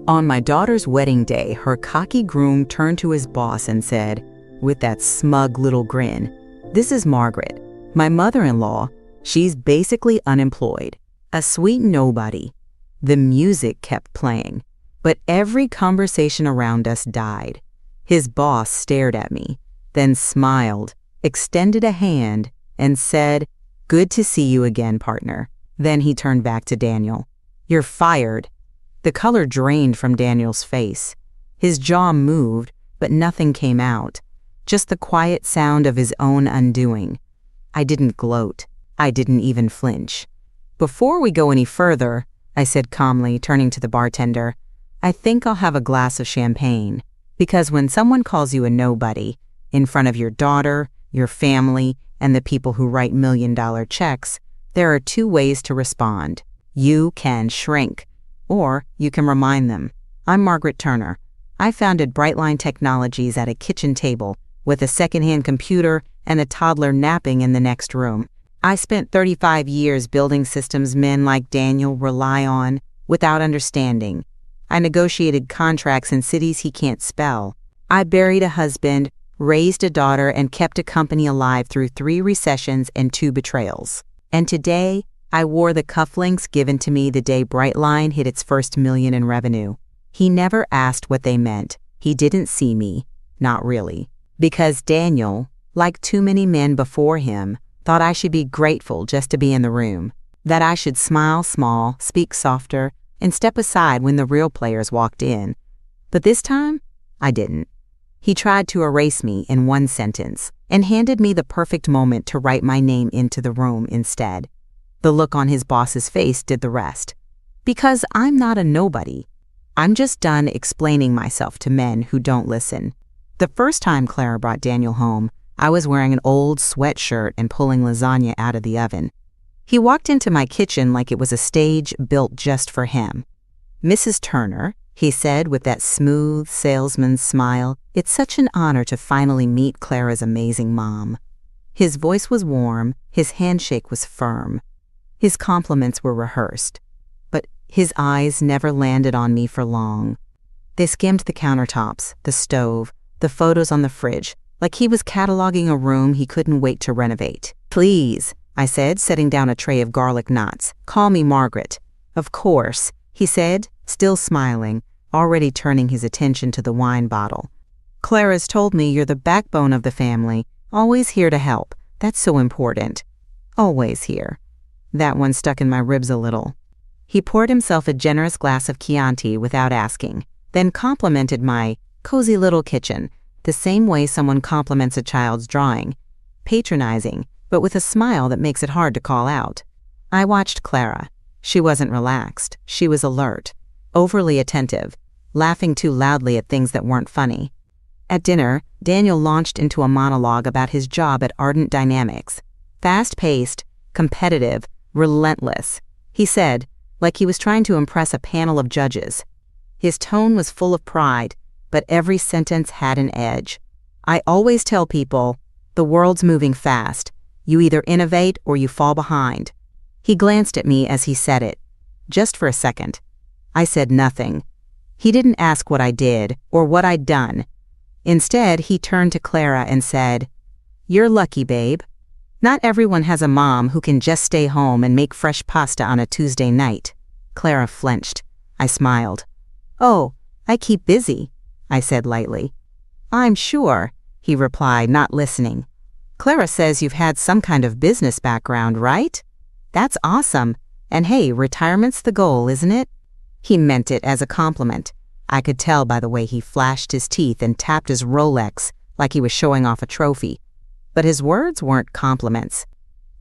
On my daughter's wedding day, her cocky groom turned to his boss and said, with that smug little grin, "This is Margaret, my mother-in-law. She's basically unemployed, a sweet nobody." The music kept playing, but every conversation around us died. His boss stared at me, then smiled, extended a hand, and said, "Good to see you again, partner." Then he turned back to Daniel. "You're fired." The color drained from Daniel's face. His jaw moved, but nothing came out, just the quiet sound of his own undoing. I didn't gloat. I didn't even flinch. "Before we go any further," I said calmly, turning to the bartender, "I think I'll have a glass of champagne, because when someone calls you a nobody, in front of your daughter, your family, and the people who write million-dollar checks, there are two ways to respond. You can shrink, or you can remind them. I'm Margaret Turner. I founded Brightline Technologies at a kitchen table with a secondhand computer and a toddler napping in the next room. I spent 35 years building systems men like Daniel rely on without understanding. I negotiated contracts in cities he can't spell. I buried a husband, raised a daughter, and kept a company alive through 3 recessions and 2 betrayals. And today, I wore the cufflinks given to me the day Brightline hit its first million in revenue. He never asked what they meant. He didn't see me. Not really. Because Daniel, like too many men before him, thought I should be grateful just to be in the room, that I should smile small, speak softer, and step aside when the real players walked in. But this time, I didn't. He tried to erase me in 1 sentence and handed me the perfect moment to write my name into the room instead. The look on his boss's face did the rest. Because I'm not a nobody. I'm just done explaining myself to men who don't listen. The first time Clara brought Daniel home, I was wearing an old sweatshirt and pulling lasagna out of the oven. He walked into my kitchen like it was a stage built just for him. "Mrs. Turner," he said with that smooth salesman's smile, "it's such an honor to finally meet Clara's amazing mom." His voice was warm, his handshake was firm. His compliments were rehearsed, but his eyes never landed on me for long. They skimmed the countertops, the stove, the photos on the fridge, like he was cataloging a room he couldn't wait to renovate. "Please," I said, setting down a tray of garlic knots, "call me Margaret." "Of course," he said, still smiling, already turning his attention to the wine bottle. "Clara's told me you're the backbone of the family, always here to help. That's so important." "Always here." That one stuck in my ribs a little. He poured himself a generous glass of Chianti without asking, then complimented my cozy little kitchen, the same way someone compliments a child's drawing, patronizing, but with a smile that makes it hard to call out. I watched Clara. She wasn't relaxed. She was alert, overly attentive, laughing too loudly at things that weren't funny. At dinner, Daniel launched into a monologue about his job at Ardent Dynamics. Fast-paced, competitive, relentless, he said, like he was trying to impress a panel of judges. His tone was full of pride, but every sentence had an edge. "I always tell people, the world's moving fast. You either innovate or you fall behind." He glanced at me as he said it, just for a second. I said nothing. He didn't ask what I did or what I'd done. Instead, he turned to Clara and said, "You're lucky, babe. Not everyone has a mom who can just stay home and make fresh pasta on a Tuesday night." Clara flinched. I smiled. "Oh, I keep busy," I said lightly. "I'm sure," he replied, not listening. "Clara says you've had some kind of business background, right? That's awesome. And hey, retirement's the goal, isn't it?" He meant it as a compliment. I could tell by the way he flashed his teeth and tapped his Rolex like he was showing off a trophy. But his words weren't compliments.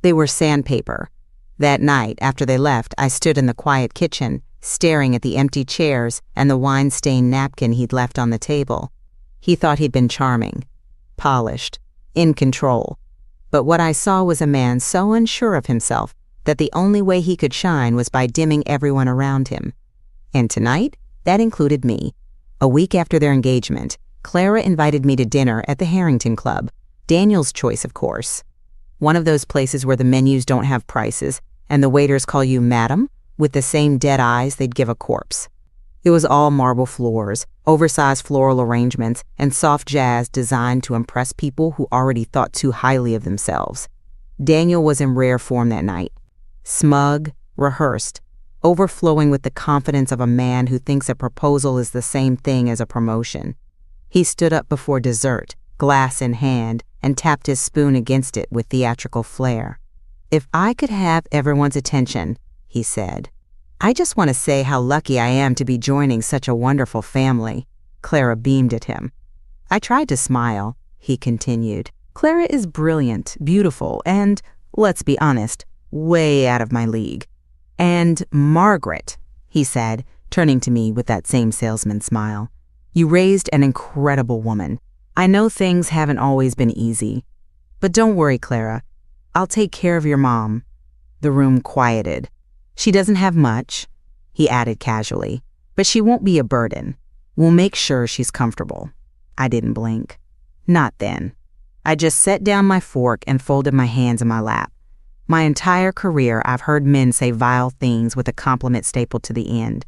They were sandpaper. That night, after they left, I stood in the quiet kitchen, staring at the empty chairs and the wine-stained napkin he'd left on the table. He thought he'd been charming, polished, in control. But what I saw was a man so unsure of himself that the only way he could shine was by dimming everyone around him. And tonight, that included me. A week after their engagement, Clara invited me to dinner at the Harrington Club. Daniel's choice, of course. One of those places where the menus don't have prices and the waiters call you madam with the same dead eyes they'd give a corpse. It was all marble floors, oversized floral arrangements, and soft jazz designed to impress people who already thought too highly of themselves. Daniel was in rare form that night. Smug, rehearsed, overflowing with the confidence of a man who thinks a proposal is the same thing as a promotion. He stood up before dessert, glass in hand, and tapped his spoon against it with theatrical flair. "If I could have everyone's attention," he said. "I just want to say how lucky I am to be joining such a wonderful family." Clara beamed at him. "I tried to smile," he continued. "Clara is brilliant, beautiful, and, let's be honest, way out of my league. And Margaret," he said, turning to me with that same salesman smile, "you raised an incredible woman. I know things haven't always been easy. But don't worry, Clara. I'll take care of your mom." The room quieted. "She doesn't have much," he added casually, "but she won't be a burden. We'll make sure she's comfortable." I didn't blink. Not then. I just set down my fork and folded my hands in my lap. My entire career, I've heard men say vile things with a compliment stapled to the end.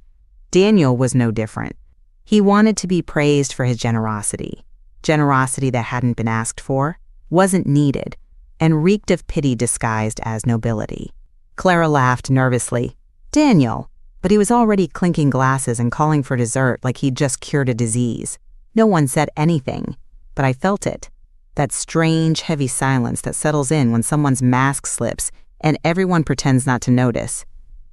Daniel was no different. He wanted to be praised for his generosity. Generosity that hadn't been asked for, wasn't needed, and reeked of pity disguised as nobility. Clara laughed nervously. "Daniel," but he was already clinking glasses and calling for dessert like he'd just cured a disease. No one said anything, but I felt it. That strange, heavy silence that settles in when someone's mask slips and everyone pretends not to notice.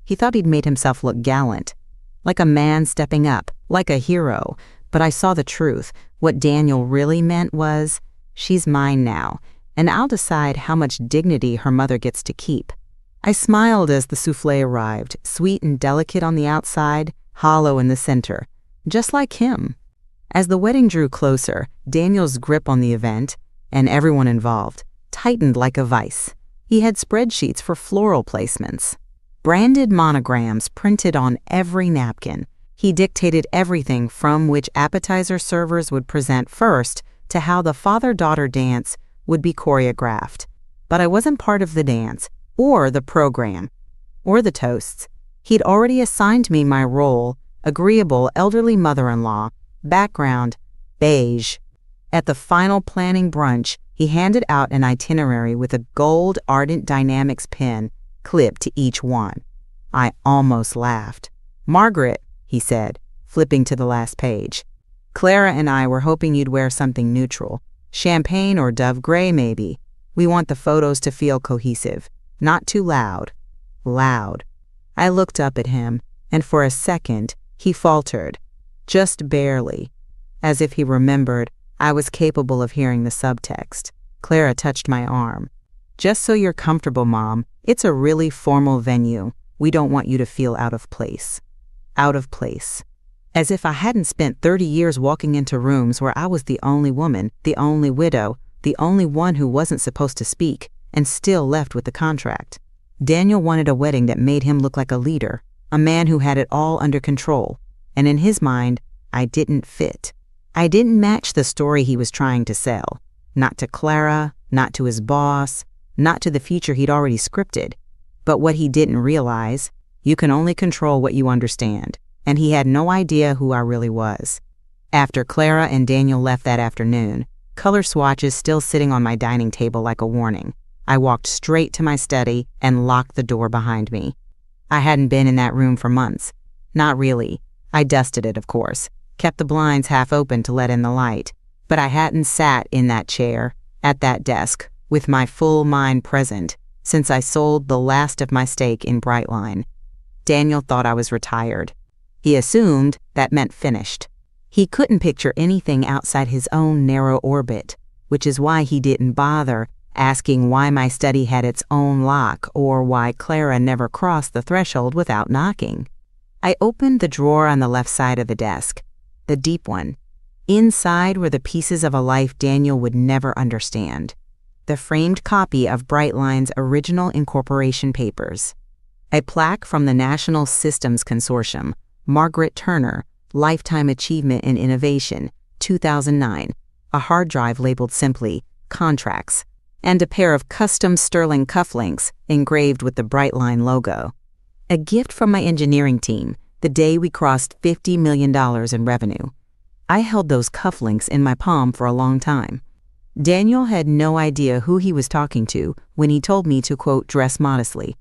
He thought he'd made himself look gallant, like a man stepping up, like a hero, but I saw the truth. What Daniel really meant was, she's mine now, and I'll decide how much dignity her mother gets to keep. I smiled as the soufflé arrived, sweet and delicate on the outside, hollow in the center, just like him. As the wedding drew closer, Daniel's grip on the event, and everyone involved, tightened like a vice. He had spreadsheets for floral placements, branded monograms printed on every napkin. He dictated everything from which appetizer servers would present first to how the father-daughter dance would be choreographed. But I wasn't part of the dance, or the program, or the toasts. He'd already assigned me my role, agreeable elderly mother-in-law, background, beige. At the final planning brunch, he handed out an itinerary with a gold Ardent Dynamics pin clipped to each one. I almost laughed. "Margaret," he said, flipping to the last page. "Clara and I were hoping you'd wear something neutral. Champagne or dove gray, maybe. We want the photos to feel cohesive, not too loud." Loud. I looked up at him, and for a second, he faltered, just barely, as if he remembered I was capable of hearing the subtext. Clara touched my arm. "Just so you're comfortable, Mom, it's a really formal venue. We don't want you to feel out of place." Out of place. As if I hadn't spent 30 years walking into rooms where I was the only woman, the only widow, the only one who wasn't supposed to speak, and still left with the contract. Daniel wanted a wedding that made him look like a leader, a man who had it all under control, and in his mind, I didn't fit. I didn't match the story he was trying to sell. Not to Clara, not to his boss, not to the future he'd already scripted. But what he didn't realize, you can only control what you understand, and he had no idea who I really was. After Clara and Daniel left that afternoon, color swatches still sitting on my dining table like a warning, I walked straight to my study and locked the door behind me. I hadn't been in that room for months. Not really. I dusted it, of course, kept the blinds half open to let in the light, but I hadn't sat in that chair, at that desk, with my full mind present, since I sold the last of my stake in Brightline. Daniel thought I was retired. He assumed that meant finished. He couldn't picture anything outside his own narrow orbit, which is why he didn't bother asking why my study had its own lock or why Clara never crossed the threshold without knocking. I opened the drawer on the left side of the desk, the deep one. Inside were the pieces of a life Daniel would never understand. The framed copy of Brightline's original incorporation papers. A plaque from the National Systems Consortium, Margaret Turner, Lifetime Achievement in Innovation, 2009, a hard drive labeled simply, Contracts, and a pair of custom sterling cufflinks engraved with the Brightline logo. A gift from my engineering team, the day we crossed $50 million in revenue. I held those cufflinks in my palm for a long time. Daniel had no idea who he was talking to when he told me to, quote, dress modestly.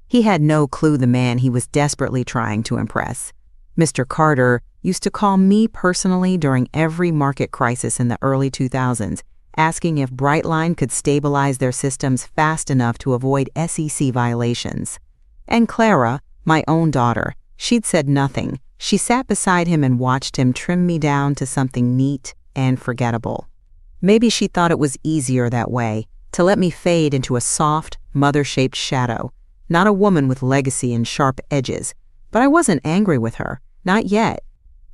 He had no clue the man he was desperately trying to impress. Mr. Carter used to call me personally during every market crisis in the early 2000s, asking if Brightline could stabilize their systems fast enough to avoid SEC violations. And Clara, my own daughter, she'd said nothing. She sat beside him and watched him trim me down to something neat and forgettable. Maybe she thought it was easier that way, to let me fade into a soft, mother-shaped shadow, not a woman with legacy and sharp edges. But I wasn't angry with her, not yet.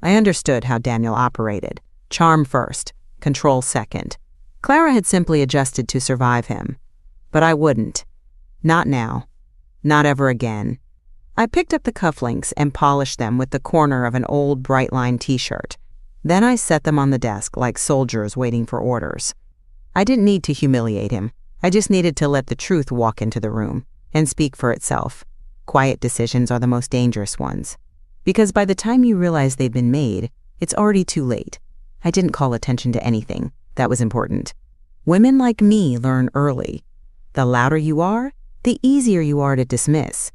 I understood how Daniel operated. Charm first, control second. Clara had simply adjusted to survive him. But I wouldn't. Not now. Not ever again. I picked up the cufflinks and polished them with the corner of an old Brightline t-shirt. Then I set them on the desk like soldiers waiting for orders. I didn't need to humiliate him. I just needed to let the truth walk into the room and speak for itself. Quiet decisions are the most dangerous ones. Because by the time you realize they've been made, it's already too late. I didn't call attention to anything. That was important. Women like me learn early. The louder you are, the easier you are to dismiss.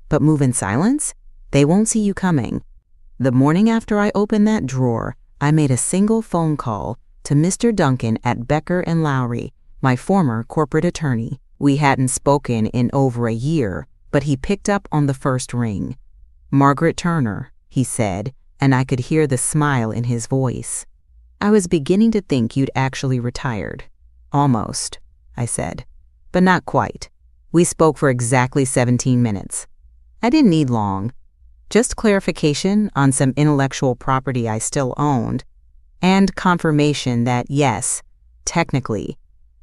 But move in silence? They won't see you coming. The morning after I opened that drawer, I made a single phone call to Mr. Duncan at Becker & Lowry, my former corporate attorney. We hadn't spoken in over a year, but he picked up on the first ring. "Margaret Turner," he said, and I could hear the smile in his voice. "I was beginning to think you'd actually retired." "Almost," I said, "but not quite." We spoke for exactly 17 minutes. I didn't need long. Just clarification on some intellectual property I still owned, and confirmation that, yes, technically,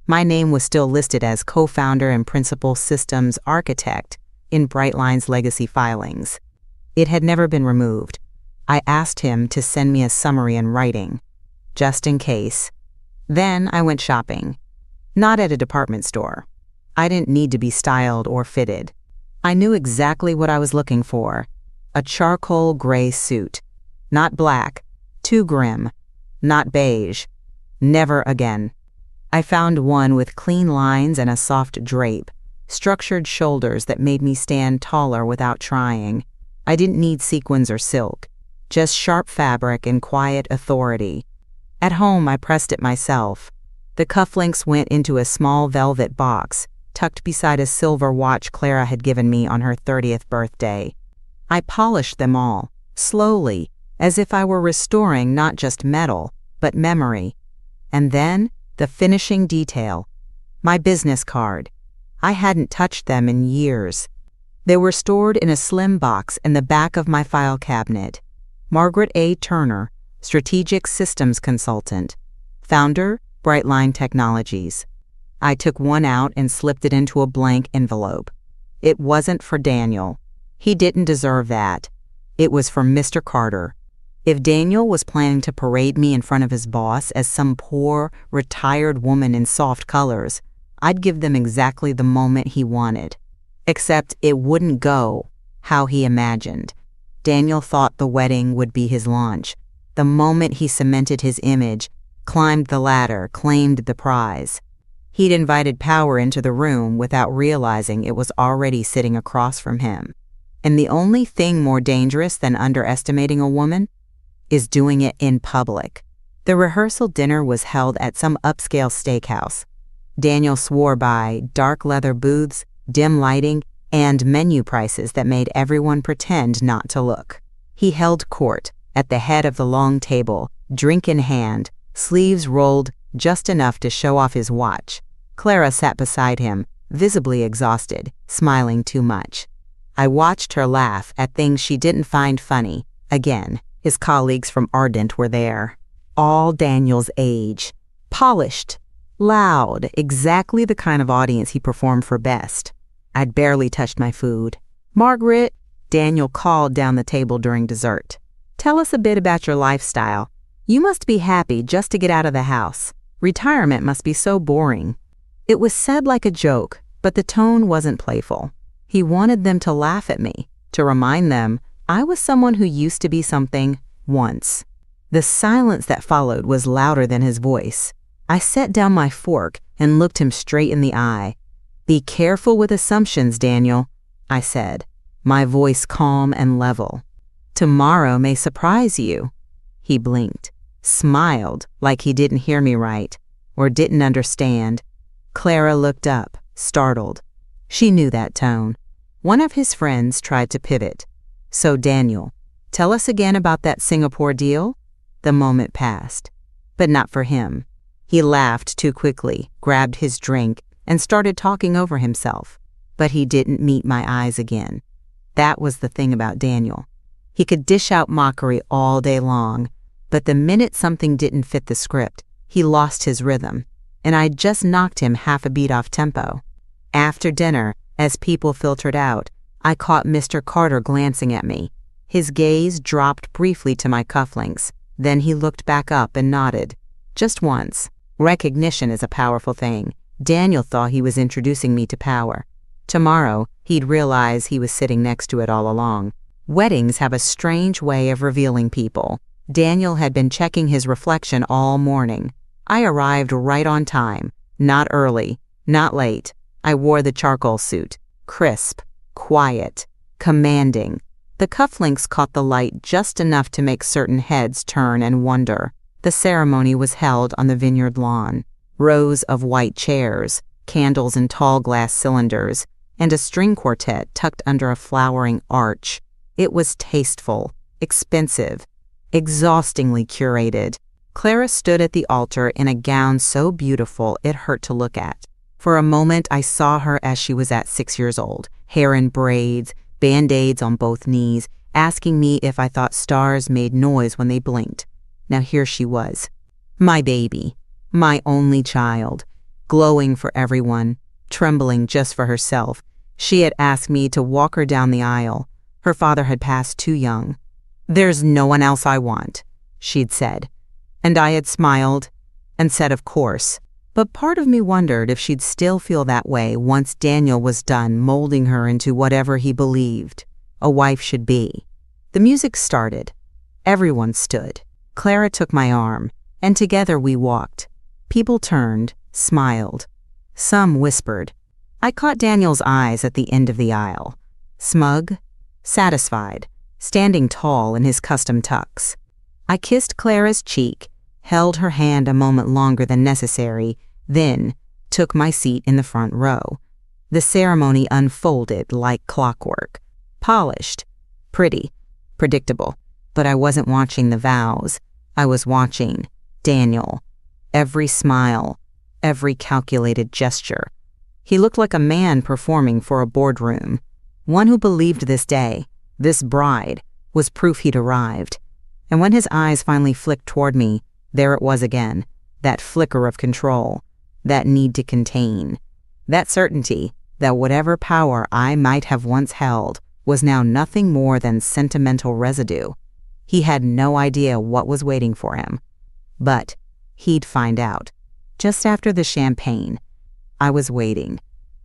my name was still listed as co-founder and principal systems architect in Brightline's legacy filings. It had never been removed. I asked him to send me a summary in writing, just in case. Then I went shopping. Not at a department store. I didn't need to be styled or fitted. I knew exactly what I was looking for. A charcoal gray suit. Not black. Too grim. Not beige. Never again. I found one with clean lines and a soft drape, structured shoulders that made me stand taller without trying. I didn't need sequins or silk, just sharp fabric and quiet authority. At home, I pressed it myself. The cufflinks went into a small velvet box, tucked beside a silver watch Clara had given me on her 30th birthday. I polished them all, slowly, as if I were restoring not just metal, but memory. And then, the finishing detail. My business card. I hadn't touched them in years. They were stored in a slim box in the back of my file cabinet. Margaret A. Turner, Strategic Systems Consultant. Founder, Brightline Technologies. I took one out and slipped it into a blank envelope. It wasn't for Daniel. He didn't deserve that. It was for Mr. Carter. If Daniel was planning to parade me in front of his boss as some poor, retired woman in soft colors, I'd give them exactly the moment he wanted. Except it wouldn't go how he imagined. Daniel thought the wedding would be his launch. The moment he cemented his image, climbed the ladder, claimed the prize. He'd invited power into the room without realizing it was already sitting across from him. And the only thing more dangerous than underestimating a woman is doing it in public. The rehearsal dinner was held at some upscale steakhouse. Daniel swore by dark leather booths, dim lighting, and menu prices that made everyone pretend not to look. He held court at the head of the long table, drink in hand, sleeves rolled just enough to show off his watch. Clara sat beside him, visibly exhausted, smiling too much. I watched her laugh at things she didn't find funny. Again, his colleagues from Ardent were there. All Daniel's age. Polished. Loud. Exactly the kind of audience he performed for best. I'd barely touched my food. "Margaret," Daniel called down the table during dessert. "Tell us a bit about your lifestyle. You must be happy just to get out of the house. Retirement must be so boring." It was said like a joke, but the tone wasn't playful. He wanted them to laugh at me, to remind them I was someone who used to be something once. The silence that followed was louder than his voice. I set down my fork and looked him straight in the eye. "Be careful with assumptions, Daniel," I said, my voice calm and level. "Tomorrow may surprise you." He blinked, smiled like he didn't hear me right, or didn't understand. Clara looked up, startled. She knew that tone. One of his friends tried to pivot. "So Daniel, tell us again about that Singapore deal?" The moment passed, but not for him. He laughed too quickly, grabbed his drink, and started talking over himself. But he didn't meet my eyes again. That was the thing about Daniel. He could dish out mockery all day long, but the minute something didn't fit the script, he lost his rhythm, and I'd just knocked him half a beat off tempo. After dinner, as people filtered out, I caught Mr. Carter glancing at me. His gaze dropped briefly to my cufflinks. Then he looked back up and nodded. Just once. Recognition is a powerful thing. Daniel thought he was introducing me to power. Tomorrow, he'd realize he was sitting next to it all along. Weddings have a strange way of revealing people. Daniel had been checking his reflection all morning. I arrived right on time. Not early, not late. I wore the charcoal suit. Crisp, quiet, commanding. The cufflinks caught the light just enough to make certain heads turn and wonder. The ceremony was held on the vineyard lawn. Rows of white chairs, candles in tall glass cylinders, and a string quartet tucked under a flowering arch. It was tasteful, expensive, exhaustingly curated. Clara stood at the altar in a gown so beautiful it hurt to look at. For a moment I saw her as she was at 6 years old, hair in braids, Band-Aids on both knees, asking me if I thought stars made noise when they blinked. Now here she was, my baby, my only child, glowing for everyone, trembling just for herself. She had asked me to walk her down the aisle. Her father had passed too young. "There's no one else I want," she'd said. And I had smiled and said, of course. But part of me wondered if she'd still feel that way once Daniel was done molding her into whatever he believed a wife should be. The music started. Everyone stood. Clara took my arm, and together we walked. People turned, smiled. Some whispered. I caught Daniel's eyes at the end of the aisle. Smug, satisfied, standing tall in his custom tux. I kissed Clara's cheek, held her hand a moment longer than necessary, then took my seat in the front row. The ceremony unfolded like clockwork. Polished, pretty, predictable. But I wasn't watching the vows. I was watching Daniel. Every smile, every calculated gesture. He looked like a man performing for a boardroom. One who believed this day, this bride, was proof he'd arrived. And when his eyes finally flicked toward me, there it was again, that flicker of control, that need to contain, that certainty that whatever power I might have once held was now nothing more than sentimental residue. He had no idea what was waiting for him. But he'd find out. Just after the champagne, I was waiting.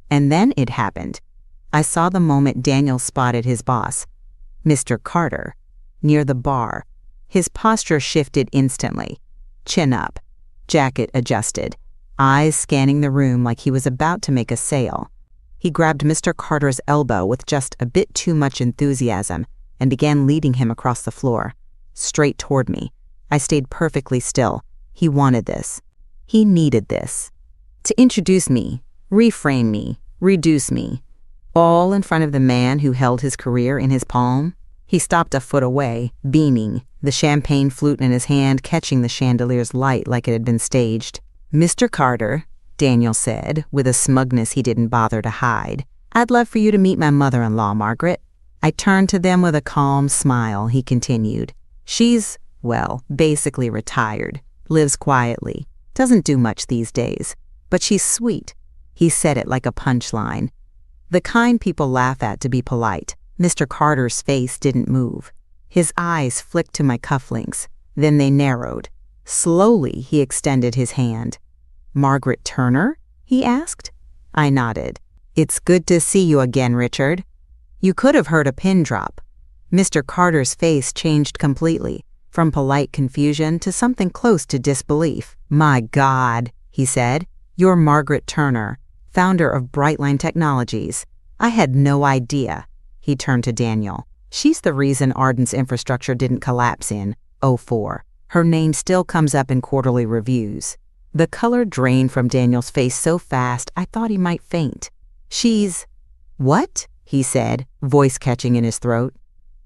And then it happened. I saw the moment Daniel spotted his boss, Mr. Carter, near the bar. His posture shifted instantly. Chin up, jacket adjusted, eyes scanning the room like he was about to make a sale. He grabbed Mr. Carter's elbow with just a bit too much enthusiasm and began leading him across the floor, straight toward me. I stayed perfectly still. He wanted this. He needed this. To introduce me, reframe me, reduce me, all in front of the man who held his career in his palm. He stopped a foot away, beaming, the champagne flute in his hand catching the chandelier's light like it had been staged. "Mr. Carter," Daniel said, with a smugness he didn't bother to hide, "I'd love for you to meet my mother-in-law, Margaret." I turned to them with a calm smile. He continued. "She's, well, basically retired, lives quietly, doesn't do much these days, but she's sweet." He said it like a punchline. The kind people laugh at to be polite. Mr. Carter's face didn't move. His eyes flicked to my cufflinks, then they narrowed. Slowly, he extended his hand. "Margaret Turner?" he asked. I nodded. "It's good to see you again, Richard." You could have heard a pin drop. Mr. Carter's face changed completely, from polite confusion to something close to disbelief. "My God," he said, "you're Margaret Turner, founder of Brightline Technologies. I had no idea." He turned to Daniel. "She's the reason Arden's infrastructure didn't collapse in '04. Her name still comes up in quarterly reviews." The color drained from Daniel's face so fast I thought he might faint. "She's—" "What?" he said, voice catching in his throat.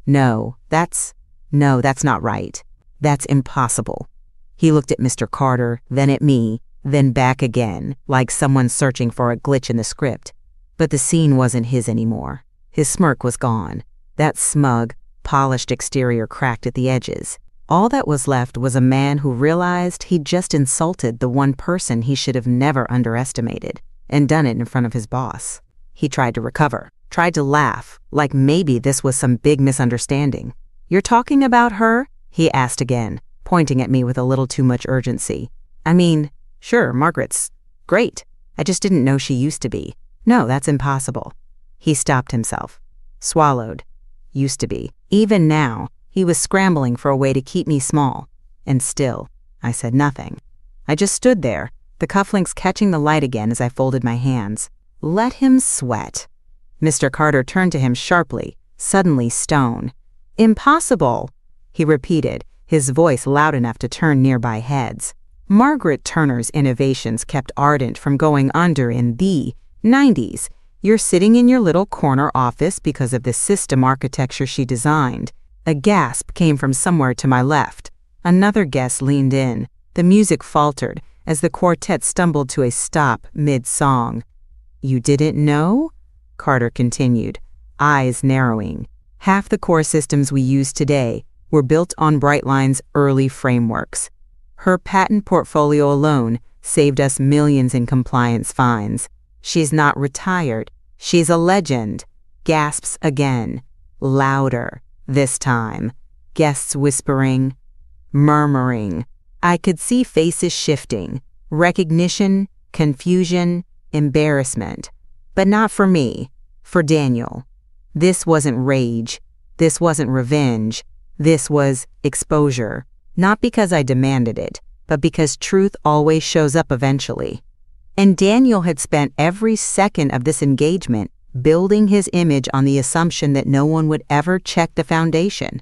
No, that's not right. That's impossible." He looked at Mr. Carter, then at me, then back again, like someone searching for a glitch in the script. But the scene wasn't his anymore. His smirk was gone. That smug, polished exterior cracked at the edges. All that was left was a man who realized he'd just insulted the one person he should have never underestimated, and done it in front of his boss. He tried to recover, tried to laugh, like maybe this was some big misunderstanding. "You're talking about her?" he asked again, pointing at me with a little too much urgency. "I mean, sure, Margaret's great. I just didn't know she used to be. No, that's impossible." He stopped himself, swallowed. Used to be. Even now, he was scrambling for a way to keep me small. And still, I said nothing. I just stood there, the cufflinks catching the light again as I folded my hands. Let him sweat. Mr. Carter turned to him sharply, suddenly stone. "Impossible," he repeated, his voice loud enough to turn nearby heads. "Margaret Turner's innovations kept Ardent from going under in the 90s. You're sitting in your little corner office because of the system architecture she designed." A gasp came from somewhere to my left. Another guest leaned in. The music faltered as the quartet stumbled to a stop mid-song. "You didn't know?" Carter continued, eyes narrowing. "Half the core systems we use today were built on Brightline's early frameworks. Her patent portfolio alone saved us millions in compliance fines. She's not retired. She's a legend." Gasps again, louder this time. Guests whispering, murmuring. I could see faces shifting, recognition, confusion, embarrassment. But not for me, for Daniel. This wasn't rage. This wasn't revenge. This was exposure. Not because I demanded it, but because truth always shows up eventually. And Daniel had spent every second of this engagement building his image on the assumption that no one would ever check the foundation.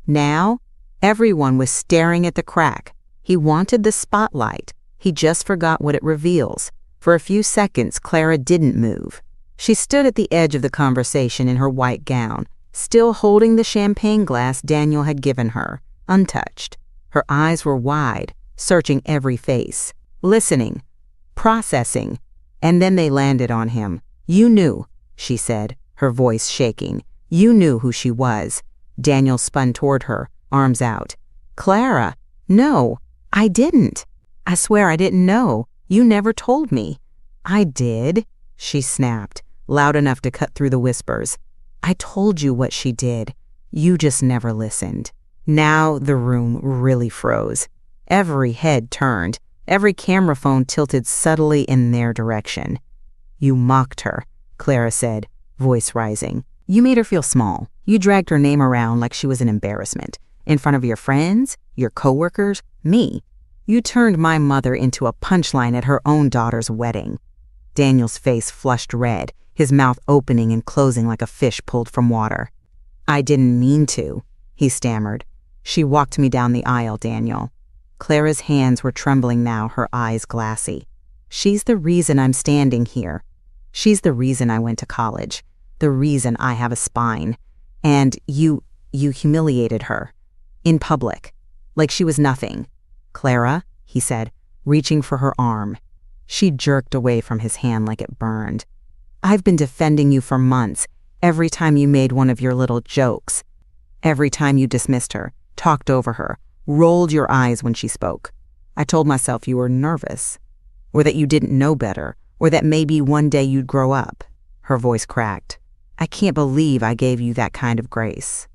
Now, everyone was staring at the crack. He wanted the spotlight. He just forgot what it reveals. For a few seconds, Clara didn't move. She stood at the edge of the conversation in her white gown, still holding the champagne glass Daniel had given her, untouched. Her eyes were wide, searching every face, listening, processing, and then they landed on him. "You knew," she said, her voice shaking. "You knew who she was." Daniel spun toward her, arms out. "Clara, no, I didn't. I swear I didn't know. You never told me." "I did," she snapped, loud enough to cut through the whispers. "I told you what she did. You just never listened." Now the room really froze. Every head turned, every camera phone tilted subtly in their direction. "You mocked her," Clara said, voice rising. "You made her feel small. You dragged her name around like she was an embarrassment. In front of your friends, your coworkers, me. You turned my mother into a punchline at her own daughter's wedding." Daniel's face flushed red, his mouth opening and closing like a fish pulled from water. "I didn't mean to," he stammered. "She walked me down the aisle, Daniel." Clara's hands were trembling now, her eyes glassy. "She's the reason I'm standing here. She's the reason I went to college, the reason I have a spine. And you humiliated her. In public. Like she was nothing." "Clara," he said, reaching for her arm. She jerked away from his hand like it burned. "I've been defending you for months, every time you made one of your little jokes. Every time you dismissed her, talked over her, rolled your eyes when she spoke. I told myself you were nervous, or that you didn't know better, or that maybe one day you'd grow up." Her voice cracked. "I can't believe I gave you that kind of grace."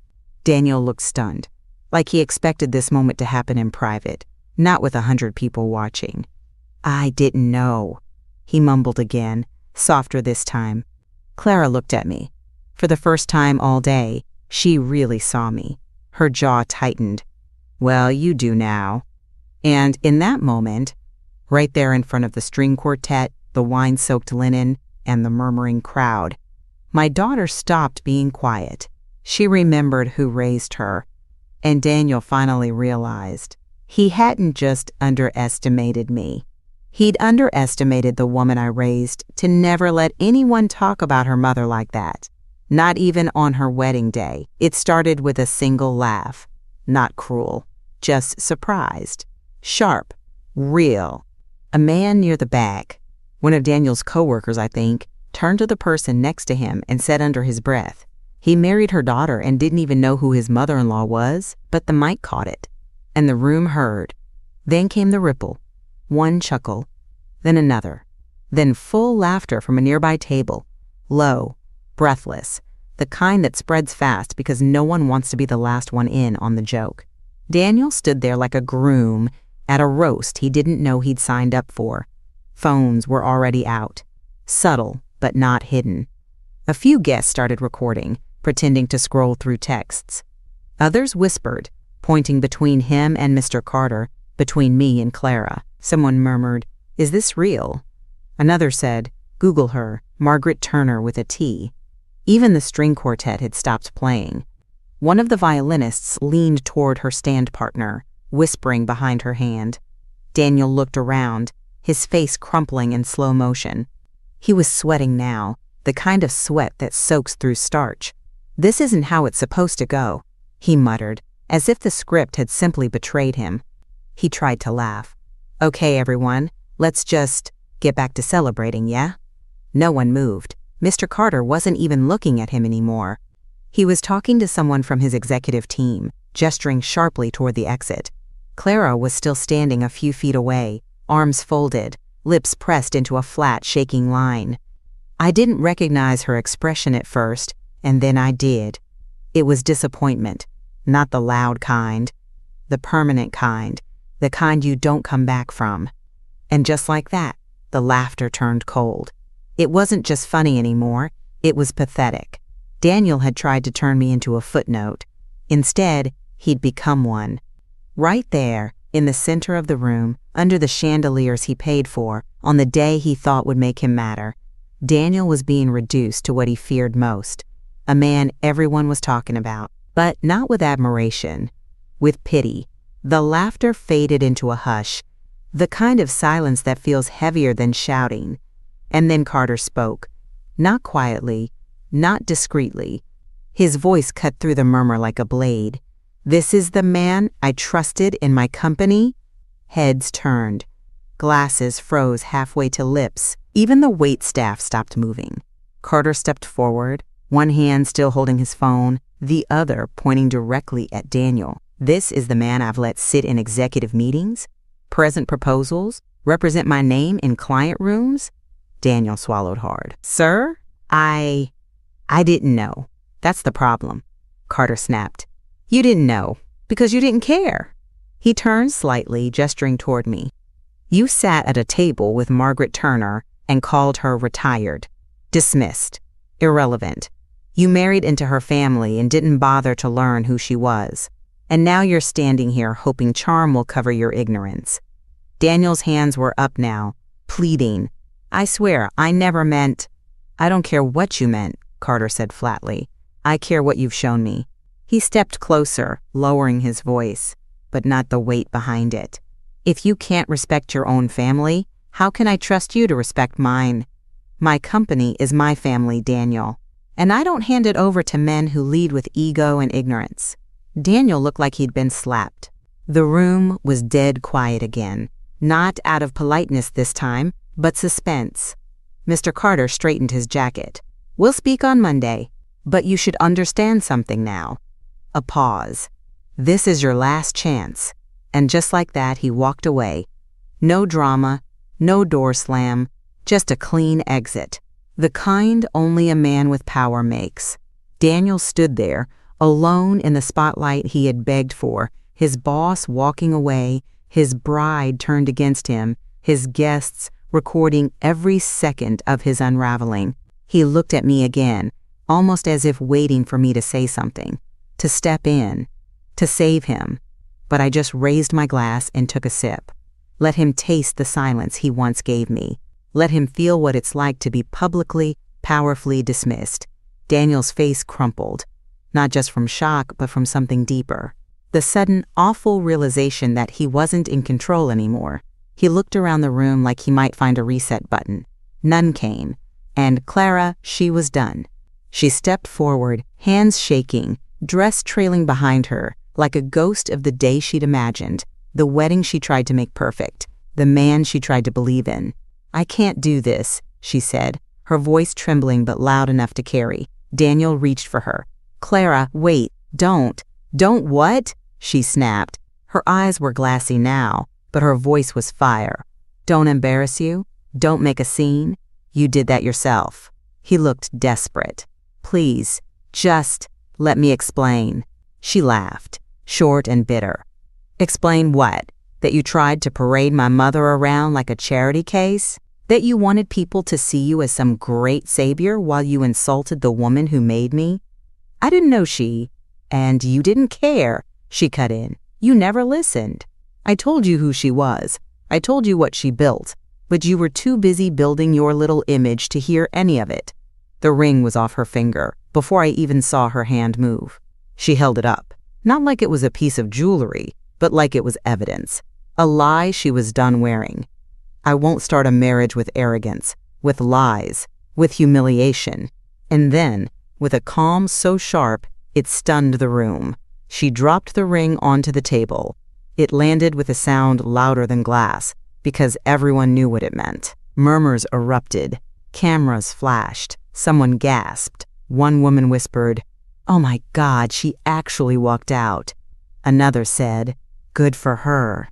Daniel looked stunned, like he expected this moment to happen in private, not with 100 people watching. "I didn't know," he mumbled again, softer this time. Clara looked at me. For the first time all day, She really saw me. Her jaw tightened. "Well, you do now." And in that moment, right there in front of the string quartet, the wine-soaked linen, and the murmuring crowd, my daughter stopped being quiet. She remembered who raised her. And Daniel finally realized he hadn't just underestimated me. He'd underestimated the woman I raised to never let anyone talk about her mother like that. Not even on her wedding day. It started with a single laugh. Not cruel, just surprised. Sharp, real. A man near the back, one of Daniel's coworkers, I think, turned to the person next to him and said under his breath, he married her daughter and didn't even know who his mother-in-law was, but the mic caught it, and the room heard. Then came the ripple, one chuckle, then another, then full laughter from a nearby table, low, breathless, the kind that spreads fast because no one wants to be the last one in on the joke. Daniel stood there like a groom at a roast he didn't know he'd signed up for. Phones were already out, subtle but not hidden. A few guests started recording, pretending to scroll through texts. Others whispered, pointing between him and Mr. Carter, between me and Clara. Someone murmured, "Is this real?" Another said, "Google her, Margaret Turner with a T." Even the string quartet had stopped playing. One of the violinists leaned toward her stand partner, whispering behind her hand. Daniel looked around, his face crumpling in slow motion. He was sweating now, the kind of sweat that soaks through starch. "This isn't how it's supposed to go," he muttered, as if the script had simply betrayed him. He tried to laugh. "Okay, everyone, let's just get back to celebrating, yeah?" No one moved. Mr. Carter wasn't even looking at him anymore. He was talking to someone from his executive team, gesturing sharply toward the exit. Clara was still standing a few feet away, arms folded, lips pressed into a flat, shaking line. I didn't recognize her expression at first, and then I did. It was disappointment, not the loud kind, the permanent kind, the kind you don't come back from. And just like that, the laughter turned cold. It wasn't just funny anymore, it was pathetic. Daniel had tried to turn me into a footnote. Instead, he'd become one. Right there, in the center of the room, under the chandeliers he paid for, on the day he thought would make him matter, Daniel was being reduced to what he feared most, a man everyone was talking about, but not with admiration, with pity. The laughter faded into a hush, the kind of silence that feels heavier than shouting. And then Carter spoke, not quietly, not discreetly. His voice cut through the murmur like a blade. "This is the man I trusted in my company?" Heads turned. Glasses froze halfway to lips. Even the wait staff stopped moving. Carter stepped forward, one hand still holding his phone, the other pointing directly at Daniel. "This is the man I've let sit in executive meetings, present proposals, represent my name in client rooms?" Daniel swallowed hard. "Sir, I didn't know. That's the problem," Carter snapped. "You didn't know because you didn't care." He turned slightly, gesturing toward me. "You sat at a table with Margaret Turner and called her retired, dismissed, irrelevant. You married into her family and didn't bother to learn who she was. And now you're standing here hoping charm will cover your ignorance." Daniel's hands were up now, pleading. "I swear, I never meant—" "I don't care what you meant," Carter said flatly. "I care what you've shown me." He stepped closer, lowering his voice, but not the weight behind it. "If you can't respect your own family, how can I trust you to respect mine? My company is my family, Daniel, and I don't hand it over to men who lead with ego and ignorance." Daniel looked like he'd been slapped. The room was dead quiet again, not out of politeness this time, but suspense. Mr. Carter straightened his jacket. "We'll speak on Monday, but you should understand something now." A pause. "This is your last chance." And just like that, he walked away. No drama, no door slam, just a clean exit. The kind only a man with power makes. Daniel stood there, alone in the spotlight he had begged for, his boss walking away, his bride turned against him, his guests recording every second of his unraveling. He looked at me again, almost as if waiting for me to say something, to step in, to save him. But I just raised my glass and took a sip. Let him taste the silence he once gave me. Let him feel what it's like to be publicly, powerfully dismissed. Daniel's face crumpled, not just from shock, but from something deeper. The sudden, awful realization that he wasn't in control anymore. He looked around the room like he might find a reset button. None came, and Clara, she was done. She stepped forward, hands shaking, dress trailing behind her, like a ghost of the day she'd imagined, the wedding she tried to make perfect, the man she tried to believe in. "I can't do this," she said, her voice trembling but loud enough to carry. Daniel reached for her. "Clara, wait, don't. Don't what?" she snapped. Her eyes were glassy now, but her voice was fire. "Don't embarrass you? Don't make a scene? You did that yourself." He looked desperate. "Please, just let me explain." She laughed, short and bitter. "Explain what? That you tried to parade my mother around like a charity case? That you wanted people to see you as some great savior while you insulted the woman who made me? I didn't know she, and you didn't care," she cut in. "You never listened. I told you who she was. I told you what she built, but you were too busy building your little image to hear any of it." The ring was off her finger before I even saw her hand move. She held it up, not like it was a piece of jewelry, but like it was evidence. A lie she was done wearing. "I won't start a marriage with arrogance, with lies, with humiliation." And then, with a calm so sharp, it stunned the room, she dropped the ring onto the table. It landed with a sound louder than glass, because everyone knew what it meant. Murmurs erupted. Cameras flashed. Someone gasped. One woman whispered, "Oh my God, she actually walked out." Another said, "Good for her."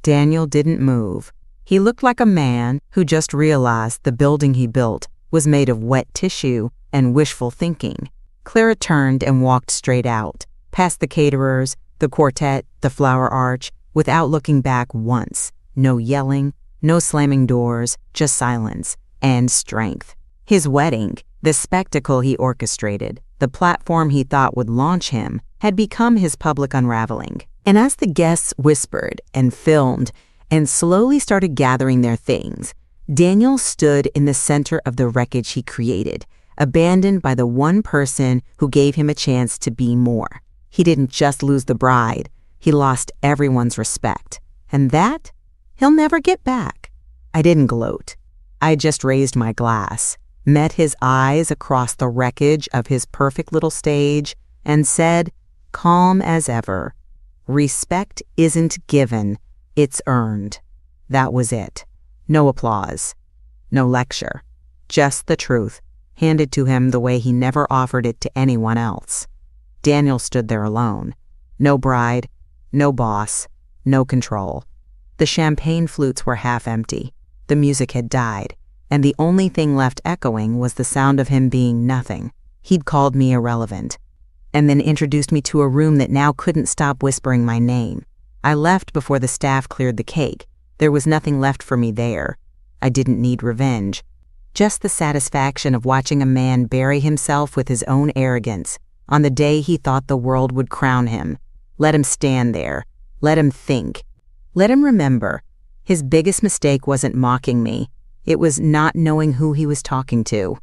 Daniel didn't move. He looked like a man who just realized the building he built was made of wet tissue and wishful thinking. Clara turned and walked straight out, past the caterers, the quartet, the flower arch, without looking back once. No yelling, no slamming doors, just silence and strength. His wedding, the spectacle he orchestrated, the platform he thought would launch him, had become his public unraveling. And as the guests whispered and filmed and slowly started gathering their things, Daniel stood in the center of the wreckage he created, abandoned by the one person who gave him a chance to be more. He didn't just lose the bride, he lost everyone's respect. And that, he'll never get back. I didn't gloat. I just raised my glass, met his eyes across the wreckage of his perfect little stage, and said, calm as ever, "Respect isn't given, it's earned." That was it. No applause, no lecture, just the truth, handed to him the way he never offered it to anyone else. Daniel stood there alone. No bride, no boss, no control. The champagne flutes were half empty. The music had died, and the only thing left echoing was the sound of him being nothing. He'd called me irrelevant, and then introduced me to a room that now couldn't stop whispering my name. I left before the staff cleared the cake. There was nothing left for me there. I didn't need revenge. Just the satisfaction of watching a man bury himself with his own arrogance on the day he thought the world would crown him. Let him stand there. Let him think. Let him remember. His biggest mistake wasn't mocking me. It was not knowing who he was talking to.